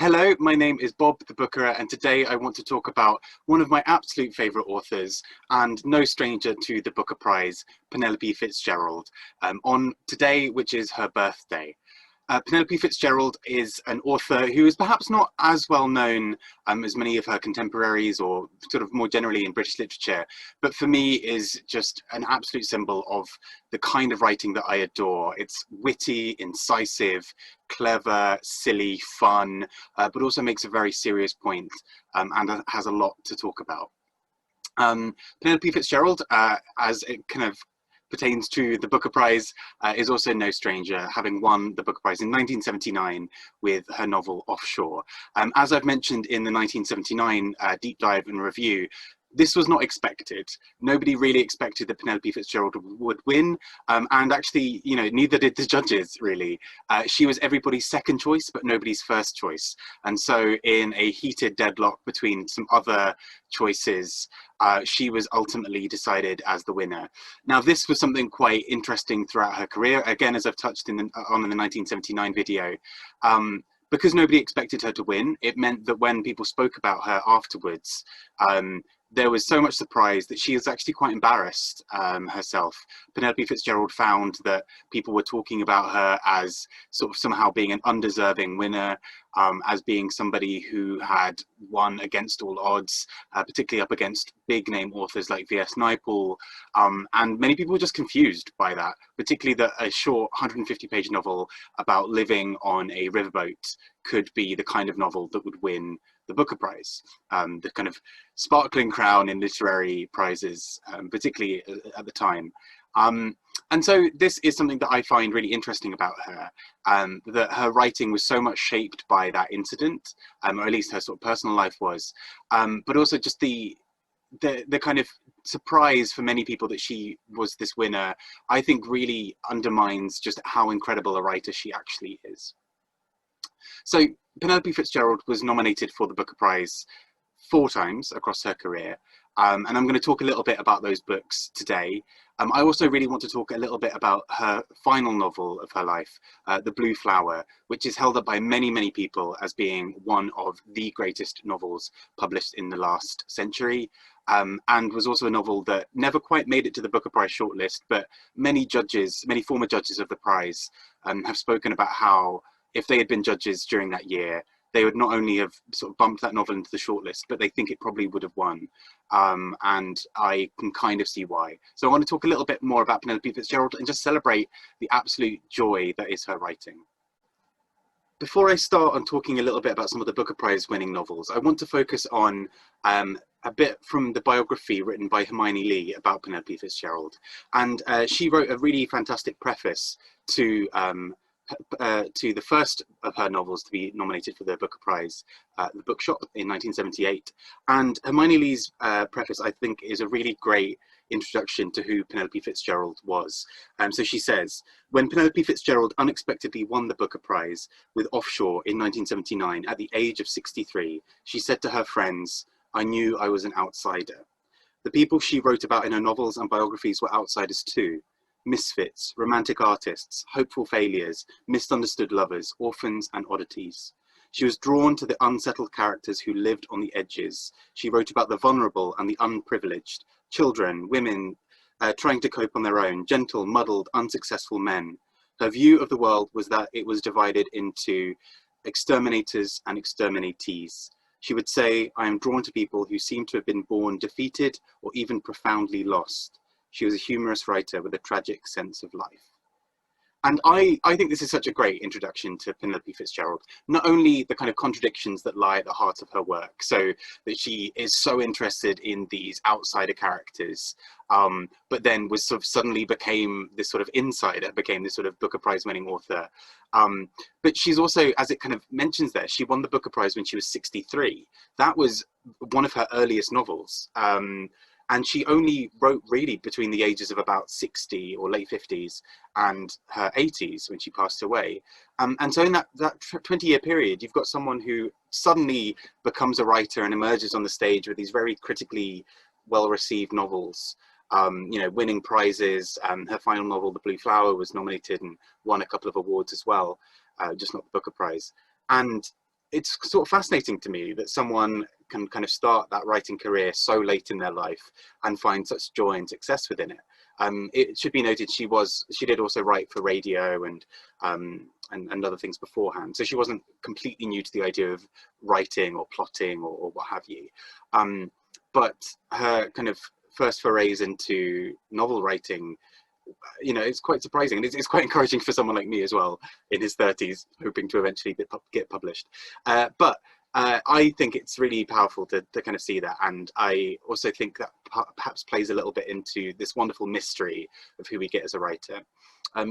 Hello, my name is Bob the Bookerer, and today I want to talk about one of my absolute favourite authors and no stranger to the Booker Prize, Penelope Fitzgerald, on today, which is her birthday. Penelope Fitzgerald is an author who is perhaps not as well known as many of her contemporaries or sort of more generally in British literature, but for me is just an absolute symbol of the kind of writing that I adore. It's witty, incisive, clever, silly, fun, but also makes a very serious point and has a lot to talk about. Penelope Fitzgerald, as it kind of pertains to the Booker Prize, is also no stranger, having won the Booker Prize in 1979 with her novel Offshore. As I've mentioned in the 1979 deep dive and review, this was not expected. Nobody really expected that Penelope Fitzgerald would win, and actually, neither did the judges, really. She was everybody's second choice, but nobody's first choice. And so in a heated deadlock between some other choices, she was ultimately decided as the winner. Now, this was something quite interesting throughout her career. Again, as I've touched on in the 1979 video, because nobody expected her to win, it meant that when people spoke about her afterwards, there was so much surprise that she was actually quite embarrassed herself. Penelope Fitzgerald found that people were talking about her as sort of somehow being an undeserving winner, as being somebody who had won against all odds, particularly up against big name authors like V.S. Naipaul. And many people were just confused by that, particularly that a short 150-page novel about living on a riverboat could be the kind of novel that would win the Booker Prize, the kind of sparkling crown in literary prizes, particularly at the time. And so this is something that I find really interesting about her, that her writing was so much shaped by that incident, or at least her sort of personal life was, but also just the kind of surprise for many people that she was this winner, I think really undermines just how incredible a writer she actually is. So Penelope Fitzgerald was nominated for the Booker Prize 4 times across her career, and I'm going to talk a little bit about those books today. I also really want to talk a little bit about her final novel of her life, The Blue Flower, which is held up by many, many people as being one of the greatest novels published in the last century, and was also a novel that never quite made it to the Booker Prize shortlist, but many judges, many former judges of the prize, have spoken about how if they had been judges during that year, they would not only have sort of bumped that novel into the shortlist, but they think it probably would have won. And I can kind of see why. So I want to talk a little bit more about Penelope Fitzgerald and just celebrate the absolute joy that is her writing. Before I start on talking a little bit about some of the Booker Prize winning novels, I want to focus on a bit from the biography written by Hermione Lee about Penelope Fitzgerald. And she wrote a really fantastic preface to the first of her novels to be nominated for the Booker Prize, The Bookshop, in 1978. And Hermione Lee's preface, I think, is a really great introduction to who Penelope Fitzgerald was. So she says, when Penelope Fitzgerald unexpectedly won the Booker Prize with Offshore in 1979 at the age of 63, she said to her friends, "I knew I was an outsider." The people she wrote about in her novels and biographies were outsiders too. Misfits, romantic artists, hopeful failures, misunderstood lovers, orphans and oddities. She was drawn to the unsettled characters who lived on the edges. She wrote about the vulnerable and the unprivileged, children, women trying to cope on their own, gentle, muddled, unsuccessful men. Her view of the world was that it was divided into exterminators and exterminatees. She would say, "I am drawn to people who seem to have been born defeated or even profoundly lost." She was a humorous writer with a tragic sense of life. And I think this is such a great introduction to Penelope Fitzgerald. Not only the kind of contradictions that lie at the heart of her work, so that she is so interested in these outsider characters, but then was sort of suddenly became this sort of insider, became this sort of Booker Prize winning author. But she's also, as it kind of mentions there, she won the Booker Prize when she was 63. That was one of her earliest novels. And she only wrote really between the ages of about 60 or late 50s and her 80s when she passed away. And so in that 20-year period, you've got someone who suddenly becomes a writer and emerges on the stage with these very critically well-received novels, winning prizes. Her final novel, The Blue Flower, was nominated and won a couple of awards as well, just not the Booker Prize. And it's sort of fascinating to me that someone can kind of start that writing career so late in their life and find such joy and success within it. It should be noted she did also write for radio and other things beforehand, so she wasn't completely new to the idea of writing or plotting or what have you. But her kind of first forays into novel writing, you know, it's quite surprising, and it's quite encouraging for someone like me as well, in his 30s, hoping to eventually get published. But I think it's really powerful to kind of see that, and I also think that perhaps plays a little bit into this wonderful mystery of who we get as a writer.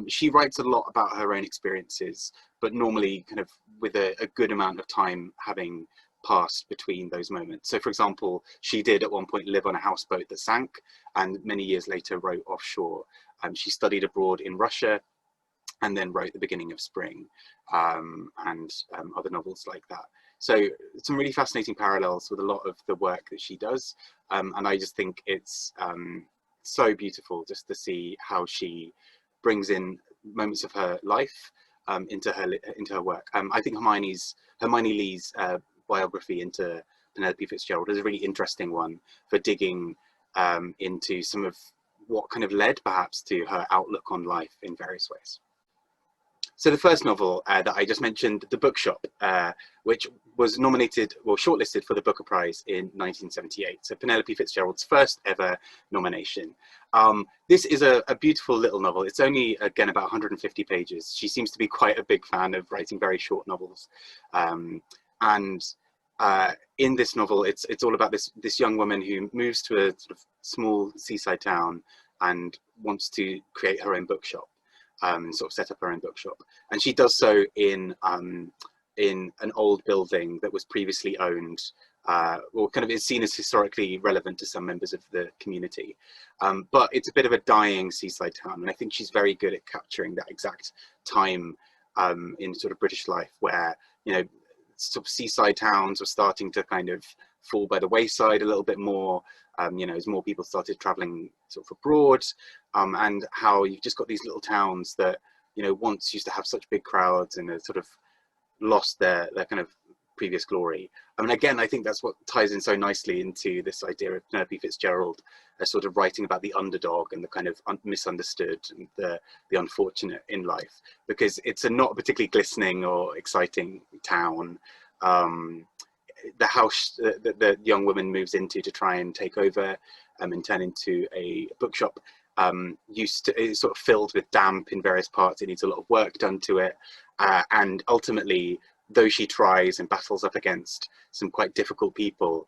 She writes a lot about her own experiences, but normally kind of with a good amount of time having passed between those moments. So for example, she did at one point live on a houseboat that sank, and many years later wrote Offshore. She studied abroad in Russia and then wrote The Beginning of Spring, and other novels like that. So some really fascinating parallels with a lot of the work that she does. And I just think it's so beautiful just to see how she brings in moments of her life into her work. I think Hermione Lee's biography into Penelope Fitzgerald is a really interesting one for digging into some of what kind of led perhaps to her outlook on life in various ways. So the first novel that I just mentioned, The Bookshop, which was nominated, well, shortlisted for the Booker Prize in 1978. So Penelope Fitzgerald's first ever nomination. This is a beautiful little novel. It's only, again, about 150 pages. She seems to be quite a big fan of writing very short novels. In this novel, it's all about this young woman who moves to a sort of small seaside town and wants to create her own bookshop. Sort of set up her own bookshop, and she does so in an old building that was previously owned, or kind of is seen as historically relevant to some members of the community. But it's a bit of a dying seaside town, and I think she's very good at capturing that exact time in sort of British life where, you know, sort of seaside towns were starting to kind of fall by the wayside a little bit more, you know, as more people started traveling sort of abroad, and how you've just got these little towns that, you know, once used to have such big crowds and have sort of lost their kind of previous glory. I mean, again, I think that's what ties in so nicely into this idea of Penelope Fitzgerald as sort of writing about the underdog and the kind of misunderstood and the unfortunate in life, because it's not a particularly glistening or exciting town. The house that the young woman moves into to try and take over and turn into a bookshop is sort of filled with damp in various parts. It needs a lot of work done to it, and ultimately, though she tries and battles up against some quite difficult people,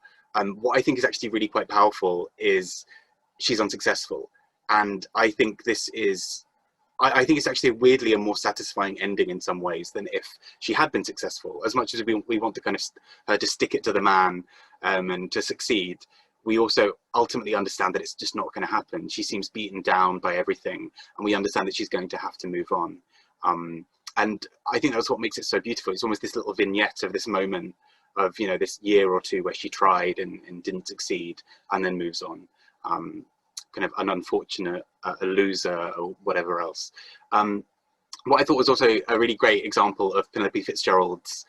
what I think is actually really quite powerful is she's unsuccessful. And I think this is, I think it's actually weirdly a more satisfying ending in some ways than if she had been successful. As much as we want to kind of her to stick it to the man and to succeed, we also ultimately understand that it's just not going to happen. She seems beaten down by everything, and we understand that she's going to have to move on. And I think that's what makes it so beautiful. It's almost this little vignette of this moment of, you know, this year or two where she tried and didn't succeed and then moves on. Kind of an unfortunate, a loser or whatever else. What I thought was also a really great example of Penelope Fitzgerald's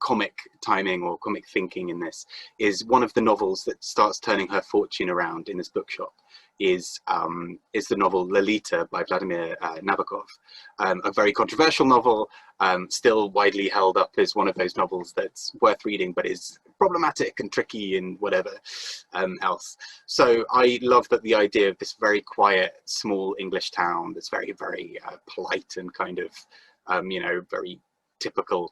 comic timing or comic thinking in this is one of the novels that starts turning her fortune around in this bookshop is the novel Lolita by Vladimir Nabokov, a very controversial novel, still widely held up as one of those novels that's worth reading but is problematic and tricky and whatever else. So I love that the idea of this very quiet small English town that's very, very polite and kind of you know, very typical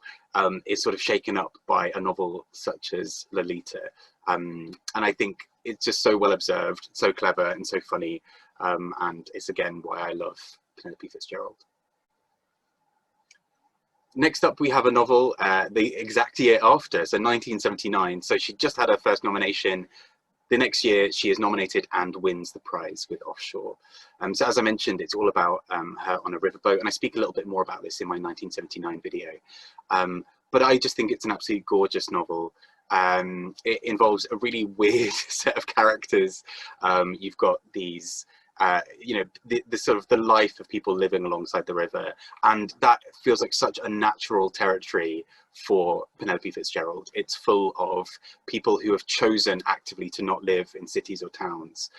is sort of shaken up by a novel such as Lolita. And I think it's just so well observed, so clever and so funny, and it's again why I love Penelope Fitzgerald. Next up we have a novel the exact year after, so 1979, so she just had her first nomination. The next year she is nominated and wins the prize with Offshore. So as I mentioned, it's all about her on a riverboat, and I speak a little bit more about this in my 1979 video. But I just think it's an absolutely gorgeous novel. It involves a really weird set of characters. You've got these you know, the sort of the life of people living alongside the river. And that feels like such a natural territory for Penelope Fitzgerald. It's full of people who have chosen actively to not live in cities or towns.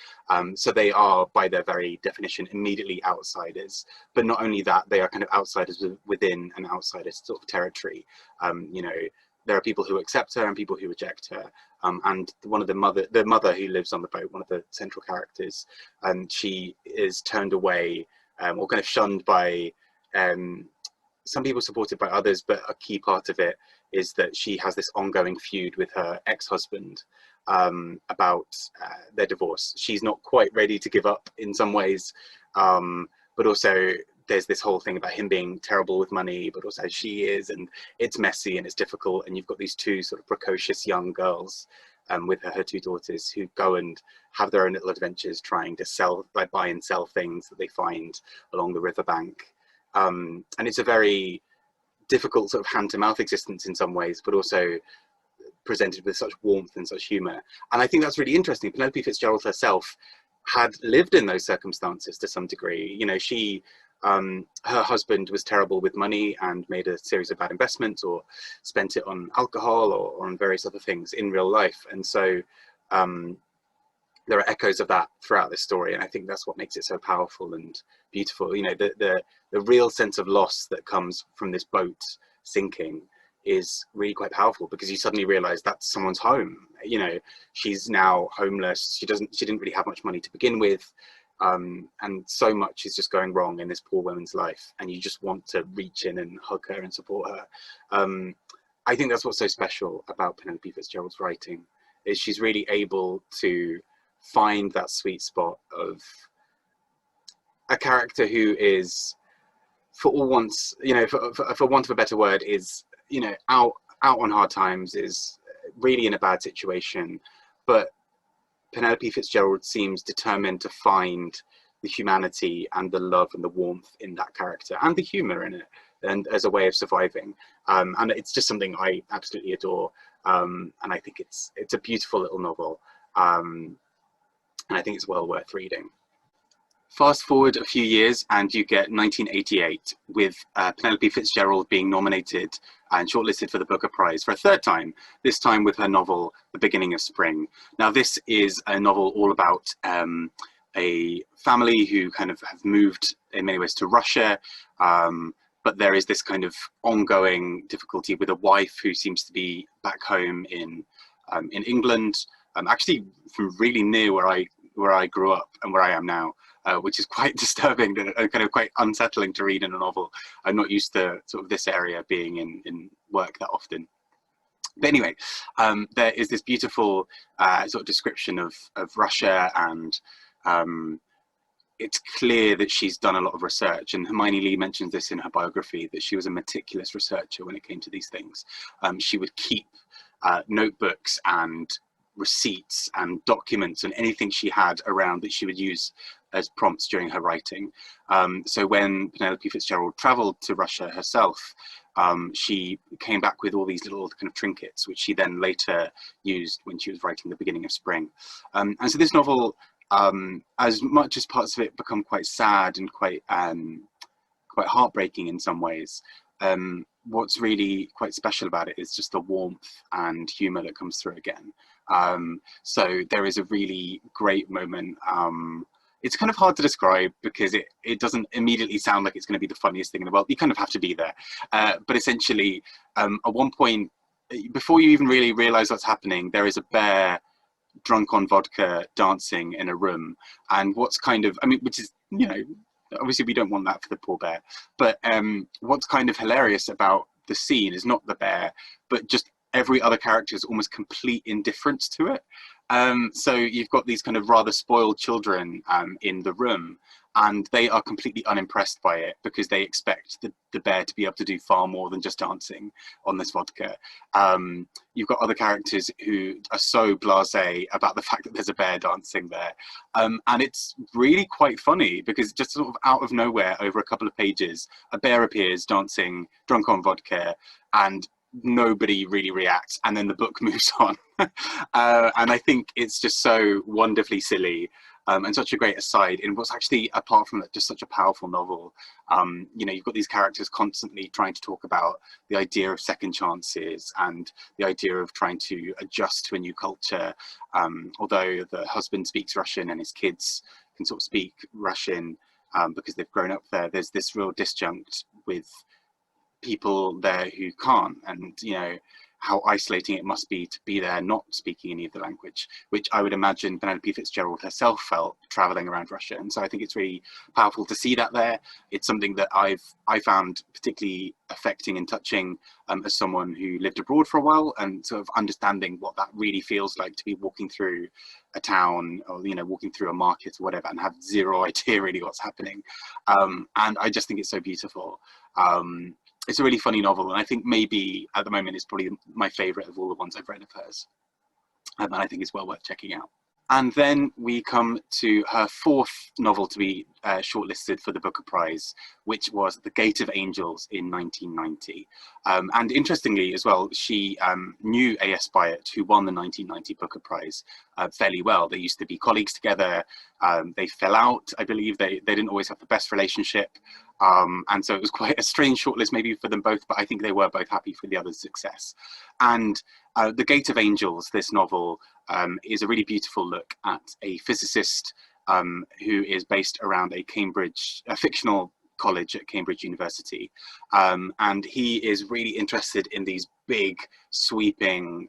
So they are, by their very definition, immediately outsiders. But not only that, they are kind of outsiders within an outsider sort of territory. You know, there are people who accept her and people who reject her. And one of the mother who lives on the boat, one of the central characters, she is turned away or kind of shunned by some people, supported by others, but a key part of it is that she has this ongoing feud with her ex-husband about their divorce. She's not quite ready to give up in some ways, but also there's this whole thing about him being terrible with money, but also she is, and it's messy and it's difficult. And you've got these two sort of precocious young girls with her two daughters who go and have their own little adventures trying to sell, like buy and sell things that they find along the riverbank. And it's a very difficult sort of hand-to-mouth existence in some ways, but also presented with such warmth and such humour. And I think that's really interesting. Penelope Fitzgerald herself had lived in those circumstances to some degree. You know, she, her husband was terrible with money and made a series of bad investments or spent it on alcohol or on various other things in real life. And so there are echoes of that throughout this story, and I think that's what makes it so powerful and beautiful. You know, the real sense of loss that comes from this boat sinking is really quite powerful, because you suddenly realize that's someone's home. You know, she's now homeless. She didn't really have much money to begin with, and so much is just going wrong in this poor woman's life, and you just want to reach in and hug her and support her. I think that's what's so special about Penelope Fitzgerald's writing, is she's really able to find that sweet spot of a character who is, for all once, you know, for want of a better word, is, you know, out on hard times, is really in a bad situation, but Penelope Fitzgerald seems determined to find the humanity and the love and the warmth in that character and the humor in it, and as a way of surviving. And it's just something I absolutely adore. And I think it's a beautiful little novel. And I think it's well worth reading. Fast forward a few years and you get 1988, with Penelope Fitzgerald being nominated and shortlisted for the Booker Prize for a third time, this time with her novel, The Beginning of Spring. Now, this is a novel all about a family who kind of have moved in many ways to Russia, but there is this kind of ongoing difficulty with a wife who seems to be back home in England, actually from really near where I grew up and where I am now, which is quite disturbing and kind of quite unsettling to read in a novel. I'm not used to sort of this area being in work that often. But anyway, there is this beautiful sort of description of Russia, and it's clear that she's done a lot of research, and Hermione Lee mentions this in her biography, that she was a meticulous researcher when it came to these things. She would keep notebooks and receipts and documents and anything she had around that she would use as prompts during her writing. So when Penelope Fitzgerald travelled to Russia herself, she came back with all these little kind of trinkets, which she then later used when she was writing The Beginning of Spring. And so this novel, as much as parts of it become quite sad and quite heartbreaking in some ways, what's really quite special about it is just the warmth and humour that comes through again. So there is a really great moment. It's kind of hard to describe because it doesn't immediately sound like it's going to be the funniest thing in the world. You kind of have to be there. But essentially, at one point, before you even really realise what's happening, there is a bear drunk on vodka dancing in a room. And what's kind of, I mean, which is, you know, obviously we don't want that for the poor bear. But what's kind of hilarious about the scene is not the bear, but just every other character's almost complete indifference to it. So you've got these kind of rather spoiled children in the room, and they are completely unimpressed by it because they expect the bear to be able to do far more than just dancing on this vodka. You've got other characters who are so blasé about the fact that there's a bear dancing there. And it's really quite funny because just sort of out of nowhere, over a couple of pages, a bear appears dancing drunk on vodka, and nobody really reacts, and then the book moves on. And I think it's just so wonderfully silly, and such a great aside in what's actually, apart from that, just such a powerful novel. You know, you've got these characters constantly trying to talk about the idea of second chances and the idea of trying to adjust to a new culture. Although the husband speaks Russian and his kids can sort of speak Russian because they've grown up there, there's this real disjunct with people there who can't, and you know how isolating it must be to be there not speaking any of the language, which I would imagine Penelope Fitzgerald herself felt traveling around Russia. And so I think it's really powerful to see that there. It's something that I found particularly affecting and touching as someone who lived abroad for a while, and sort of understanding what that really feels like to be walking through a town, or you know, walking through a market or whatever, and have zero idea really what's happening. And I just think it's so beautiful. It's a really funny novel, and I think maybe at the moment it's probably my favourite of all the ones I've read of hers. And I think it's well worth checking out. And then we come to her fourth novel to be shortlisted for the Booker Prize, which was The Gate of Angels in 1990. And interestingly as well, she knew A.S. Byatt, who won the 1990 Booker Prize, fairly well. They used to be colleagues together. They fell out, I believe. They didn't always have the best relationship. And so it was quite a strange shortlist maybe for them both, but I think they were both happy for the other's success. And The Gate of Angels, this novel, is a really beautiful look at a physicist who is based around a fictional college at Cambridge University. And he is really interested in these big, sweeping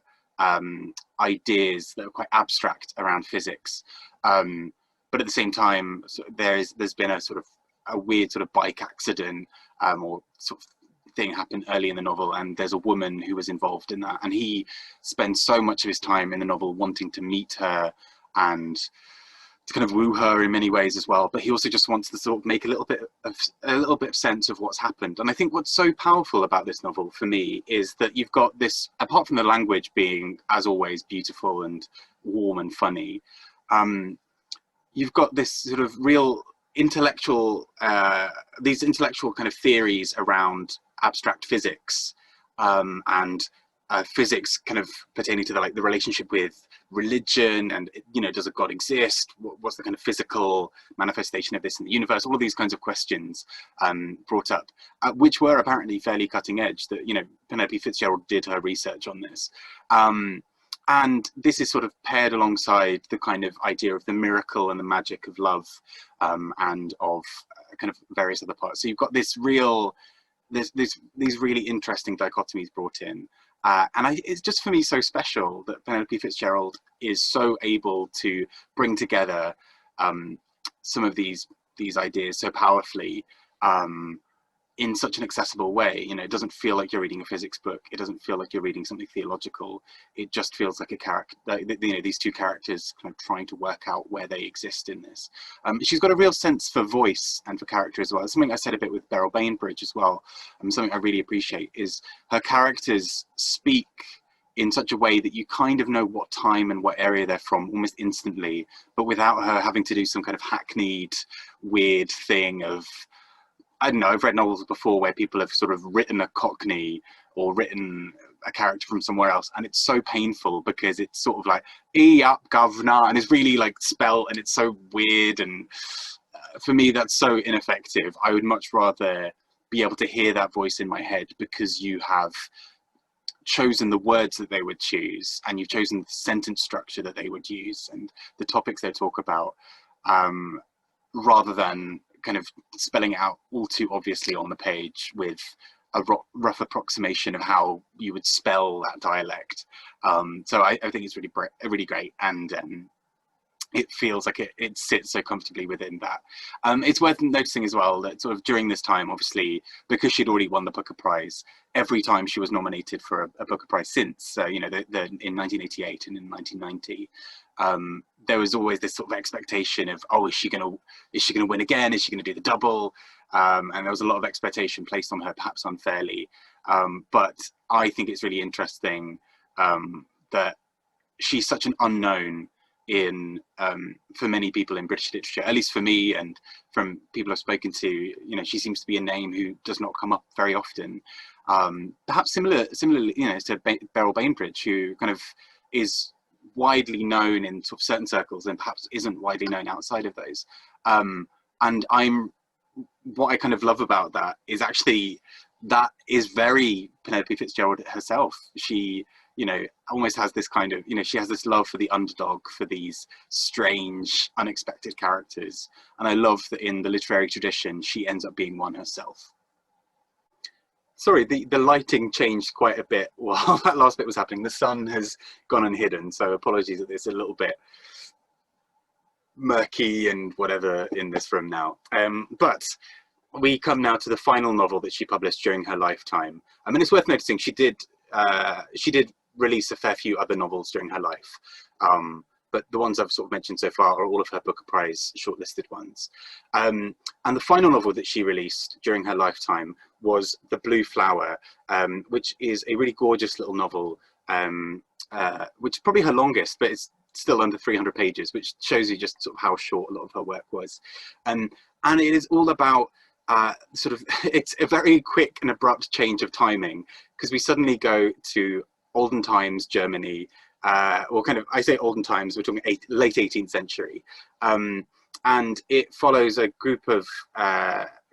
ideas that are quite abstract around physics. But at the same time, there's been a weird sort of bike accident or sort of thing happened early in the novel, and there's a woman who was involved in that, and he spends so much of his time in the novel wanting to meet her and to kind of woo her in many ways as well, but he also just wants to sort of make a little bit of sense of what's happened. And I think what's so powerful about this novel for me is that you've got this, apart from the language being as always beautiful and warm and funny, you've got this sort of real intellectual these intellectual kind of theories around abstract physics, and physics kind of pertaining to the relationship with religion, and you know, does a god exist, what's the kind of physical manifestation of this in the universe, all of these kinds of questions brought up, which were apparently fairly cutting edge. That, you know, Penelope Fitzgerald did her research on this, and this is sort of paired alongside the kind of idea of the miracle and the magic of love, and of kind of various other parts. So you've got this real, these really interesting dichotomies brought in. And it's just, for me, so special that Penelope Fitzgerald is so able to bring together some of these ideas so powerfully, in such an accessible way. You know, it doesn't feel like you're reading a physics book. It doesn't feel like you're reading something theological. It just feels like a character, you know, these two characters kind of trying to work out where they exist in this. She's got a real sense for voice and for character as well. It's something I said a bit with Beryl Bainbridge as well. Something I really appreciate is her characters speak in such a way that you kind of know what time and what area they're from almost instantly, but without her having to do some kind of hackneyed, weird thing of, I don't know, I've read novels before where people have sort of written a Cockney or written a character from somewhere else, and it's so painful because it's sort of like, up, governor, and it's really like spelt, and it's so weird, and for me that's so ineffective. I would much rather be able to hear that voice in my head because you have chosen the words that they would choose, and you've chosen the sentence structure that they would use and the topics they talk about, rather than kind of spelling it out all too obviously on the page with a rough approximation of how you would spell that dialect. So I think it's really great, and it feels like it sits so comfortably within that. It's worth noticing as well that sort of during this time, obviously, because she'd already won the Booker Prize, every time she was nominated for a Booker Prize since, you know, in 1988 and in 1990, there was always this sort of expectation of, oh, is she going to win again? Is she going to do the double? And there was a lot of expectation placed on her, perhaps unfairly. But I think it's really interesting that she's such an unknown for many people in British literature, at least for me and from people I've spoken to. You know, she seems to be a name who does not come up very often. Perhaps similarly, you know, to Beryl Bainbridge, who kind of is widely known in sort of certain circles and perhaps isn't widely known outside of those. And what I kind of love about that is actually that is very Penelope Fitzgerald herself. She, you know, almost has this kind of, you know, she has this love for the underdog, for these strange, unexpected characters. And I love that in the literary tradition, she ends up being one herself. Sorry, the lighting changed quite a bit while that last bit was happening. The sun has gone unhidden, so apologies that it's a little bit murky and whatever in this room now. But we come now to the final novel that she published during her lifetime. I mean, it's worth noticing she did release a fair few other novels during her life, but the ones I've sort of mentioned so far are all of her Booker Prize shortlisted ones. And the final novel that she released during her lifetime was The Blue Flower, which is a really gorgeous little novel, which is probably her longest, but it's still under 300 pages, which shows you just sort of how short a lot of her work was. And it is all about sort of, it's a very quick and abrupt change of timing, because we suddenly go to olden times Germany, or kind of, I say olden times, we're talking late 18th century. And it follows a group of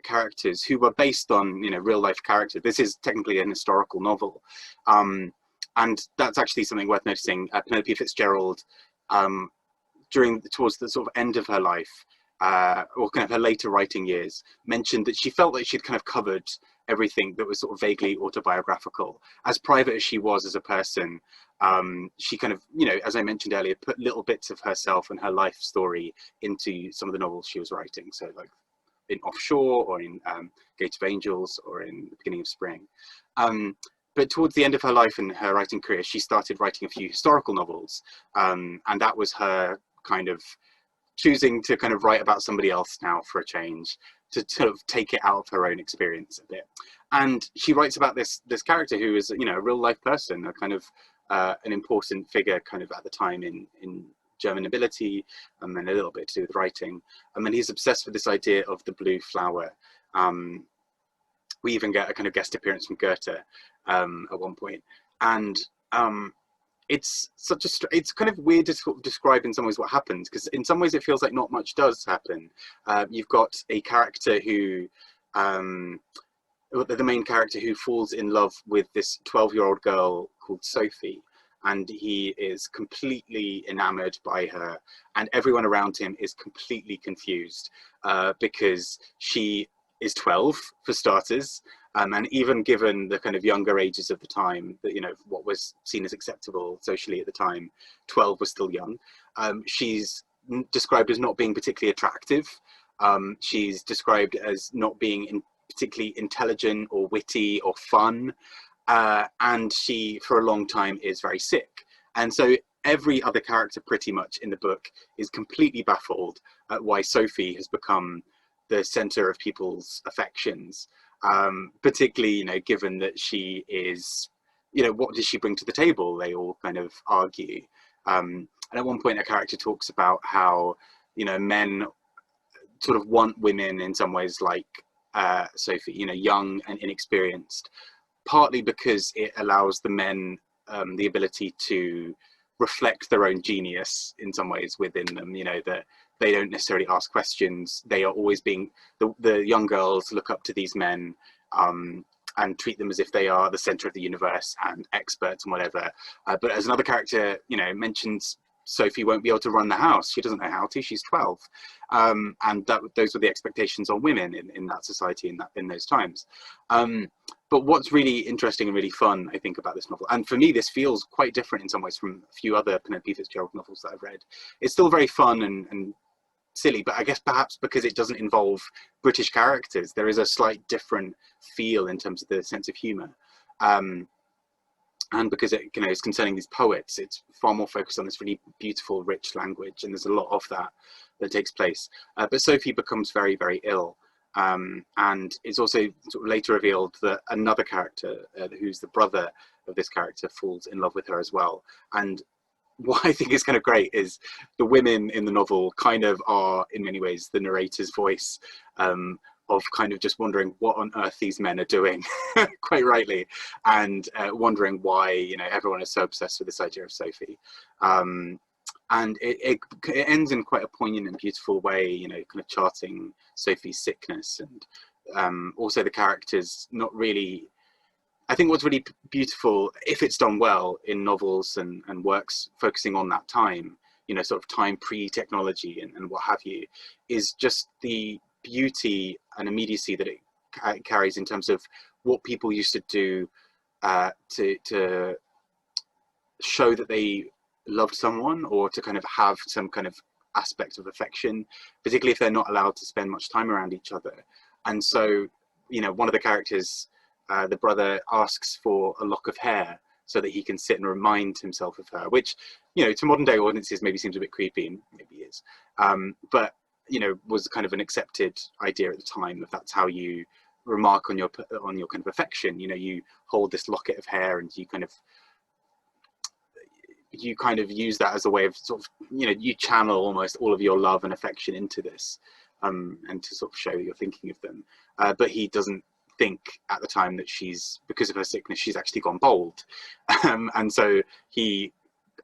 characters who were based on, you know, real life characters. This is technically an historical novel. And that's actually something worth noticing. Penelope Fitzgerald, towards the sort of end of her life, or kind of her later writing years, mentioned that she felt that she'd kind of covered everything that was sort of vaguely autobiographical. As private as she was as a person, she kind of, you know, as I mentioned earlier, put little bits of herself and her life story into some of the novels she was writing. So like in Offshore, or in Gate of Angels, or in The Beginning of Spring. But towards the end of her life and her writing career, she started writing a few historical novels. And that was her kind of choosing to kind of write about somebody else now for a change, to sort of take it out of her own experience a bit. And she writes about this character who is, you know, a real life person, a kind of an important figure kind of at the time in German nobility, and then a little bit to do with writing. And then he's obsessed with this idea of the blue flower. We even get a kind of guest appearance from Goethe at one point. And it's such it's kind of weird to sort of describe in some ways what happens, because in some ways it feels like not much does happen. You've got a character who, the main character, who falls in love with this 12-year-old girl called Sophie, and he is completely enamored by her, and everyone around him is completely confused because she is 12 for starters. And even given the kind of younger ages of the time, that, you know, what was seen as acceptable socially at the time, 12 was still young. She's described as not being particularly attractive. She's described as not being particularly intelligent or witty or fun. And she, for a long time, is very sick. And so every other character pretty much in the book is completely baffled at why Sophie has become the center of people's affections. Particularly, you know, given that she is, you know, what does she bring to the table? They all kind of argue. And at one point, a character talks about how, you know, men sort of want women in some ways like Sophie, you know, young and inexperienced, partly because it allows the men the ability to reflect their own genius in some ways within them, you know, that they don't necessarily ask questions. They are always being, the young girls look up to these men and treat them as if they are the center of the universe and experts and whatever. But as another character, you know, mentions, Sophie won't be able to run the house. She doesn't know how to, she's 12. And those were the expectations on women in that society in those times. But what's really interesting and really fun, I think, about this novel, and for me, this feels quite different in some ways from a few other Penelope Fitzgerald novels that I've read. It's still very fun and silly, but I guess perhaps because it doesn't involve British characters, there is a slight different feel in terms of the sense of humor. And because it, you know, is concerning these poets, it's far more focused on this really beautiful, rich language, and there's a lot of that takes place. But Sophie becomes very, very ill. And it's also sort of later revealed that another character, who's the brother of this character, falls in love with her as well. And what I think is kind of great is the women in the novel kind of are, in many ways, the narrator's voice. kind of just wondering what on earth these men are doing, quite rightly, and wondering why, you know, everyone is so obsessed with this idea of Sophie. And it ends in quite a poignant and beautiful way, you know, kind of charting Sophie's sickness, and also the characters not really. I think what's really beautiful, if it's done well in novels and works focusing on that time, you know, sort of time pre-technology and what have you, is just the beauty and immediacy that it carries in terms of what people used to do to show that they loved someone, or to kind of have some kind of aspect of affection, particularly if they're not allowed to spend much time around each other. And so, you know, one of the characters, the brother, asks for a lock of hair so that he can sit and remind himself of her, which, you know, to modern day audiences maybe seems a bit creepy, and maybe is, but, you know, was kind of an accepted idea at the time, if that's how you remark on your kind of affection. You know, you hold this locket of hair and you kind of use that as a way of sort of, you know, you channel almost all of your love and affection into this, and to sort of show that you're thinking of them. But he doesn't think at the time that because of her sickness, she's actually gone bald. And so he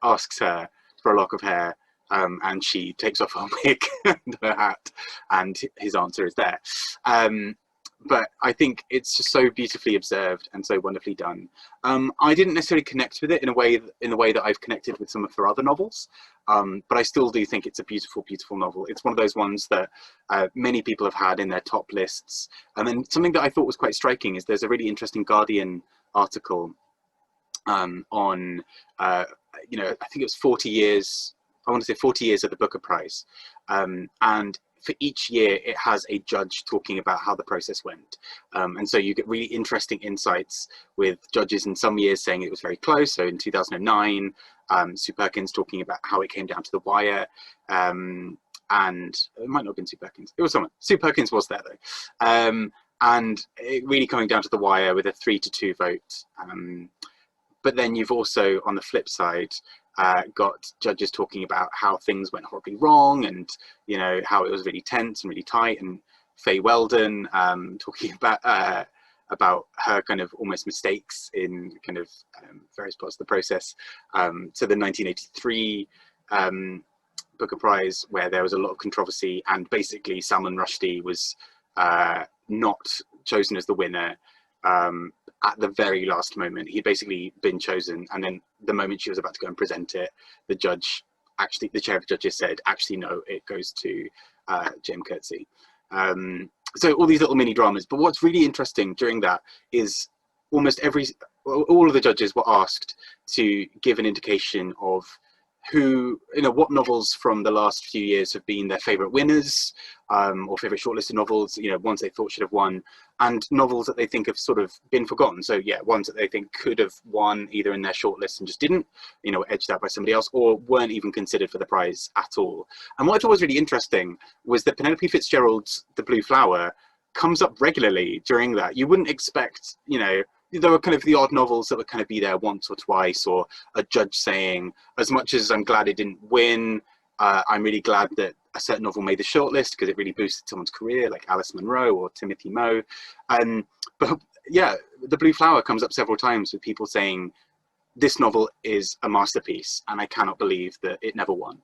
asks her for a lock of hair, and she takes off her wig and her hat, and his answer is there. But I think it's just so beautifully observed and so wonderfully done. I didn't necessarily connect with it in the way that I've connected with some of her other novels, but I still do think it's a beautiful, beautiful novel. It's one of those ones that many people have had in their top lists. And then something that I thought was quite striking is there's a really interesting Guardian article on, you know, I think it was 40 years, I want to say 40 years of the Booker Prize. And for each year, it has a judge talking about how the process went. And so you get really interesting insights with judges in some years saying it was very close. So in 2009, Sue Perkins talking about how it came down to the wire. And it might not have been Sue Perkins. It was someone. Sue Perkins was there, though. And it really coming down to the wire with a 3-2 vote. But then you've also, on the flip side, got judges talking about how things went horribly wrong, and, you know, how it was really tense and really tight. And Faye Weldon talking about her kind of almost mistakes in kind of various parts of the process. So the 1983 Booker Prize, where there was a lot of controversy, and basically Salman Rushdie was not chosen as the winner at the very last moment. He'd basically been chosen, and then the moment she was about to go and present it, the chair of the judges said, actually, no, it goes to Jim Coetzee. So all these little mini dramas. But what's really interesting during that is all of the judges were asked to give an indication of what novels from the last few years have been their favorite winners, or favorite shortlisted novels, you know, ones they thought should have won, and novels that they think have sort of been forgotten. So yeah, ones that they think could have won either in their shortlist and just didn't, you know, edged out by somebody else, or weren't even considered for the prize at all. And what I thought was really interesting was that Penelope Fitzgerald's The Blue Flower comes up regularly during that. You wouldn't expect, you know, there were kind of the odd novels that would kind of be there once or twice, or a judge saying, as much as I'm glad it didn't win, I'm really glad that a certain novel made the shortlist because it really boosted someone's career, like Alice Munro or Timothy Moe. But yeah, The Blue Flower comes up several times with people saying, this novel is a masterpiece and I cannot believe that it never won.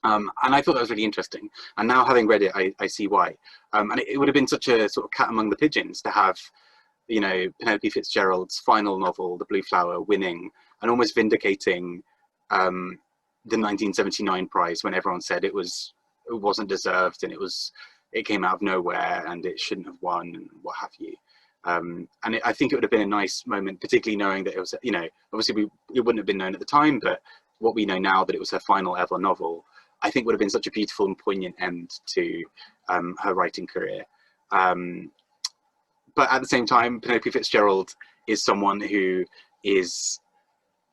And I thought that was really interesting. And now, having read it, I see why. And it would have been such a sort of cat among the pigeons to have, you know, Penelope Fitzgerald's final novel, The Blue Flower, winning and almost vindicating the 1979 prize, when everyone said it wasn't deserved, and it came out of nowhere and it shouldn't have won, and what have you. I think it would have been a nice moment, particularly knowing that it was, you know, obviously it wouldn't have been known at the time, but what we know now, that it was her final ever novel, I think would have been such a beautiful and poignant end to her writing career. But at the same time, Penelope Fitzgerald is someone who is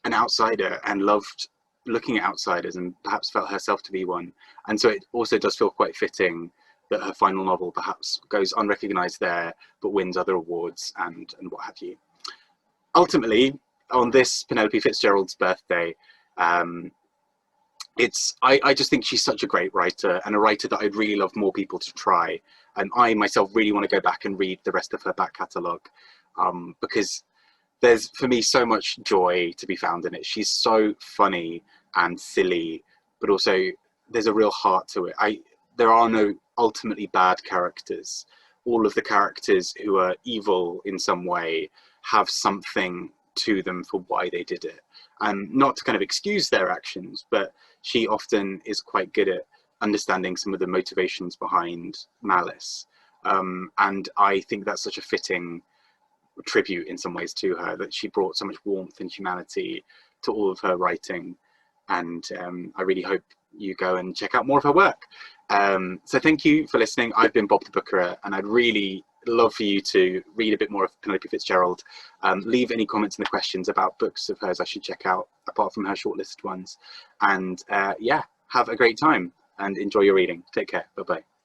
an outsider and loved looking at outsiders, and perhaps felt herself to be one. And so it also does feel quite fitting that her final novel perhaps goes unrecognized there, but wins other awards and what have you. Ultimately, on this Penelope Fitzgerald's birthday, I just think she's such a great writer, and a writer that I'd really love more people to try. And I myself really want to go back and read the rest of her back catalogue, because there's, for me, so much joy to be found in it. She's so funny and silly, but also there's a real heart to it. There are no ultimately bad characters. All of the characters who are evil in some way have something to them for why they did it. And not to kind of excuse their actions, but she often is quite good at understanding some of the motivations behind malice. And I think that's such a fitting tribute in some ways to her, that she brought so much warmth and humanity to all of her writing. And I really hope you go and check out more of her work. So thank you for listening. I've been Bob the Bookerer, and I'd really love for you to read a bit more of Penelope Fitzgerald. Leave any comments in the questions about books of hers I should check out, apart from her shortlisted ones. And yeah, have a great time and enjoy your reading. Take care. Bye-bye.